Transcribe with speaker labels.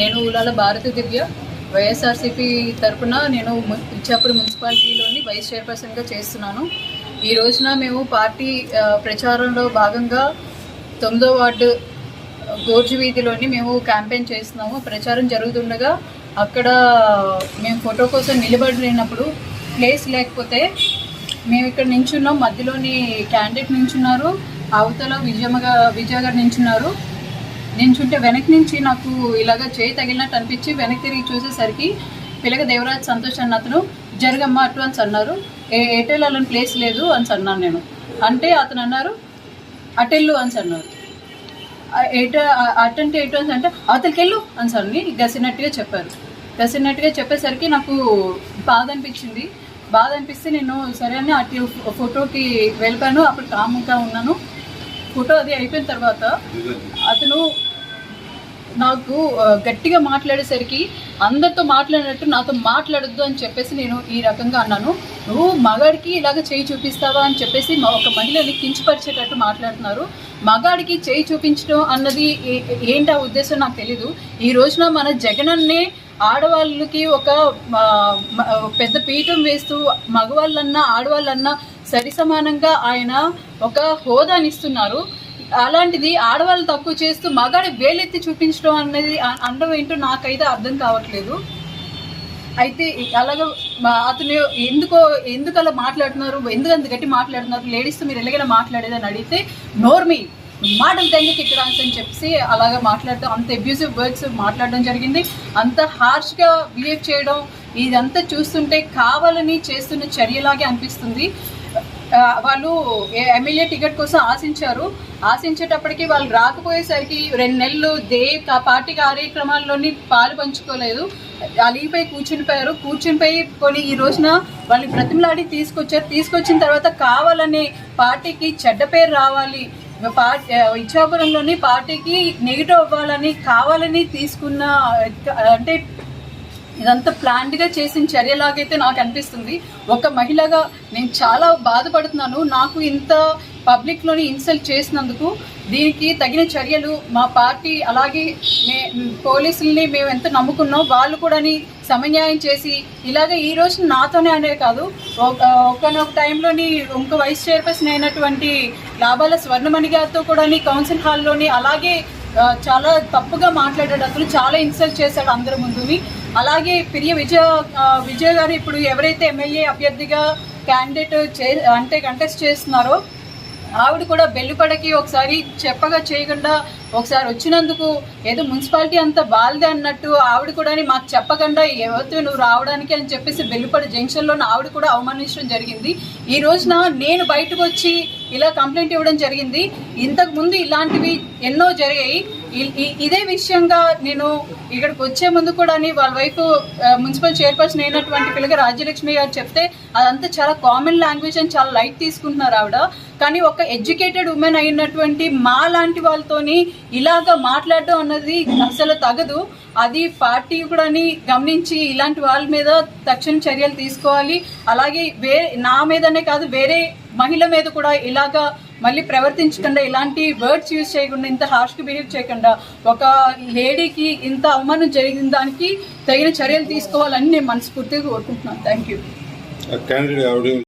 Speaker 1: నేను ఉలాల భారతి దివ్య వైఎస్ఆర్సీపీ తరఫున నేను ఇచ్చాపురం మున్సిపాలిటీలోని వైస్ చైర్పర్సన్గా చేస్తున్నాను. ఈ రోజున మేము పార్టీ ప్రచారంలో భాగంగా 9వ వార్డు గోర్జు వీధిలోని మేము క్యాంపెయిన్ చేస్తున్నాము. ప్రచారం జరుగుతుండగా అక్కడ మేము ఫోటో కోసం నిలబడినప్పుడు ప్లేస్ లేకపోతే మేము ఇక్కడ నించున్నాం. మధ్యలోని క్యాండిడేట్ నించున్నారు, అవతల విజయ గారు నించున్నారు. నించుంటే వెనక్కి నుంచి నాకు ఇలాగ చేయి తగిలినట్టు అనిపించి వెనక్కి తిరిగి చూసేసరికి పిల్లగ దేవరాజ్ సంతోష్ అన్న అతను జరగమ్మ అటు అని అన్నారు. ఎయిర్టెల్ అలాంటి ప్లేస్ లేదు అని అన్నాను నేను. అంటే అతను అన్నారు అటెల్లు అని అన్నారు. అటంటే ఎటు అని అంటే అవతలకి వెళ్ళు అని సన్ని గసినట్టుగా చెప్పారు. గసినట్టుగా చెప్పేసరికి నాకు బాధ అనిపించింది. బాధ అనిపిస్తే నేను సరే అని అటు ఫోటోకి వెళ్ళిపోయాను. అప్పుడు కాముగా ఉన్నాను. ఫోటో అది అయిపోయిన తర్వాత అతను నాకు గట్టిగా మాట్లాడేసరికి అందరితో మాట్లాడినట్టు నాతో మాట్లాడొద్దు అని చెప్పేసి నేను ఈ రకంగా అన్నాను. నువ్వు మగాడికి ఇలాగ చేయి చూపిస్తావా అని చెప్పేసి ఒక మహిళని కించపరిచేటట్టు మాట్లాడుతున్నారు. మగాడికి చేయి చూపించడం అన్నది ఏంటి ఆ ఉద్దేశం నాకు తెలీదు. ఈ రోజున మన జగనన్నే ఆడవాళ్ళకి ఒక పెద్ద పీఠం వేస్తూ మగవాళ్ళన్నా ఆడవాళ్ళన్నా సరి సమానంగా ఆయన ఒక హోదానిస్తున్నారు. అలాంటిది ఆడవాళ్ళు తక్కువ చేస్తూ మగాడి వేలెత్తి చూపించడం అనేది అనడం ఏంటో నాకైతే అర్థం కావట్లేదు. అయితే అలాగా అతను ఎందుకు అలా మాట్లాడుతున్నారు, ఎందుకు అంత గట్టి మాట్లాడుతున్నారు, లేడీస్తో మీరు ఎలాగైనా మాట్లాడేదని అడిగితే నోర్మి మాటలు తెంగకి ఇక్కడ అని చెప్పేసి అలాగా మాట్లాడటం, అంత అబ్యూసివ్ వర్డ్స్ మాట్లాడడం జరిగింది. అంత హార్ష్గా బిహేవ్ చేయడం ఇదంతా చూస్తుంటే కావాలని చేస్తున్న చర్యలాగే అనిపిస్తుంది. వాళ్ళు ఎమ్మెల్యే టికెట్ కోసం ఆశించేటప్పటికి వాళ్ళు రాకపోయేసరికి 2 నెలలు పార్టీ కార్యక్రమాల్లోని పాలు పంచుకోలేదు. అలిగిపోయి కూర్చునిపోయి కొని ఈ రోజున వాళ్ళని బ్రతిమలాడి తీసుకొచ్చిన తర్వాత కావాలని పార్టీకి చెడ్డ పేరు రావాలి, ఇచ్చాపురంలోని పార్టీకి నెగిటివ్ అవ్వాలని కావాలని తీసుకున్న అంటే ఇదంతా ప్లాన్డ్గా చేసిన చర్యలాగైతే నాకు అనిపిస్తుంది. ఒక మహిళగా నేను చాలా బాధపడుతున్నాను. నాకు ఇంత పబ్లిక్లోని ఇన్సల్ట్ చేసినందుకు దీనికి తగిన చర్యలు మా పార్టీ అలాగే పోలీసుల్ని మేము ఎంత నమ్ముకున్నాం వాళ్ళు కూడా సమన్యాయం చేసి ఇలాగే ఈ రోజు నాతోనే అనే కాదు ఒకనొక టైంలోని ఇంకో వైస్ చైర్పర్సన్ అయినటువంటి లాభాల స్వర్ణమణి గారితో కూడా కౌన్సిల్ హాల్లోని అలాగే చాలా తప్పుగా మాట్లాడాడు. అతను చాలా ఇన్సల్ట్ చేశాడు అందరి ముందుని. అలాగే ప్రియ విజయ గారు ఇప్పుడు ఎవరైతే ఎమ్మెల్యే అభ్యర్థిగా క్యాండిడేట్ కంటెస్ట్ చేస్తున్నారో ఆవిడ కూడా బెల్లుపడకి ఒకసారి చెప్పగా చేయకుండా ఒకసారి వచ్చినందుకు ఏదో మున్సిపాలిటీ అంతా బాల్దే అన్నట్టు ఆవిడ కూడా మాకు చెప్పకుండా ఎవరితో నువ్వు రావడానికి అని చెప్పేసి బెల్లుపడ జంక్షన్లో ఆవిడ కూడా అవమానించడం జరిగింది. ఈ రోజున నేను బయటకు వచ్చి ఇలా కంప్లైంట్ ఇవ్వడం జరిగింది. ఇంతకుముందు ఇలాంటివి ఎన్నో జరిగాయి. ఇదే విషయంగా నేను ఇక్కడికి వచ్చే ముందు కూడా వాళ్ళ వైపు మున్సిపల్ చైర్పర్సన్ అయినటువంటి పిల్లగా రాజ్యలక్ష్మి గారు చెప్తే అదంతా చాలా కామన్ లాంగ్వేజ్ అని చాలా లైట్ తీసుకుంటున్నారు ఆవిడ. కానీ ఒక ఎడ్యుకేటెడ్ ఉమెన్ అయినటువంటి మా లాంటి వాళ్ళతోని ఇలాగా మాట్లాడటం అన్నది అసలు తగదు. అది పార్టీ కూడా గమనించి ఇలాంటి వాళ్ళ మీద తక్షణ చర్యలు తీసుకోవాలి. అలాగే నా మీదనే కాదు వేరే మహిళ మీద కూడా ఇలాగా మళ్ళీ ప్రవర్తించకుండా ఇలాంటి వర్డ్స్ యూజ్ చేయకుండా ఇంత హార్ష్గా బిహేవ్ చేయకుండా ఒక లేడీకి ఇంత అవమానం జరిగిన దానికి తగిన చర్యలు తీసుకోవాలని నేను మనస్ఫూర్తిగా కోరుకుంటున్నాను. Thank you.